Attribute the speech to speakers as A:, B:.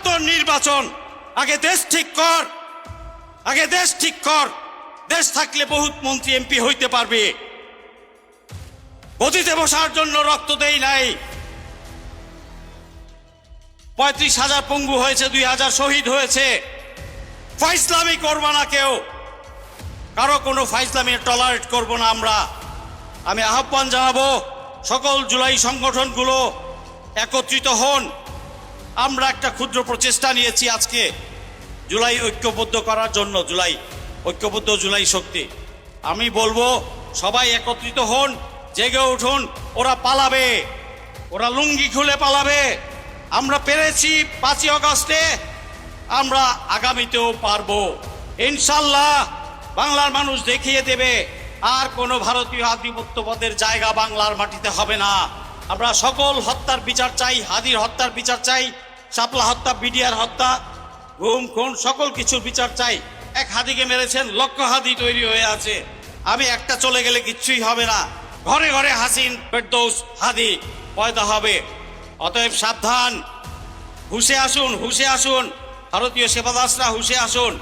A: তোর নির্বাচন, আগে দেশ ঠিক কর, আগে দেশ ঠিক কর। দেশ থাকলে বহুত মন্ত্রী এমপি হইতে পারবে। গদিতে বসার জন্য রক্ত দেই নাই। ৩৫,০০০ পঙ্গু হয়েছে, ২,০০০ শহীদ হয়েছে। ফাইজলামি করবো না কেউ, কারো কোনো ফাইজলামি টলারেট করব না আমরা। আমি আহ্বান জানাবো সকল জুলাই সংগঠনগুলো একত্রিত হন। আমরা একটা ক্ষুদ্র প্রচেষ্টা নিয়েছি আজকে জুলাই ঐক্যবদ্ধ করার জন্য, ঐক্যবদ্ধ জুলাই শক্তি। আমি বলবো সবাই একত্রিত হন, জেগে উঠুন। ওরা পালাবে, ওরা লুঙ্গি খুলে পালাবে। আমরা পেরেছি ৫ই আগস্টে, আমরা আগামীতেও পারবো ইনশাল্লাহ। বাংলার মানুষ দেখিয়ে দেবে আর কোনো ভারতীয় আধিপত্যবাদের জায়গা বাংলার মাটিতে হবে না। আমরা সকল হত্যার বিচার চাই, হাদির হত্যার বিচার চাই, শাপলা হত্যা, বিডিআর হত্যা, গুম খুন, সকল কিছুর বিচার চাই। এক হাদিকে মেরেছেন, লক্ষ হাদি তৈরি হয়ে আছে। আমি একটা চলে গেলে কিচ্ছুই হবে না। ঘরে ঘরে হাসিন, ফেরদৌস, হাদি পয়দা হবে। অতএব সাবধান, হুঁশে আসুন, হুঁশে আসুন। ভারতীয় সেবাদাসরা হুঁশে আসুন।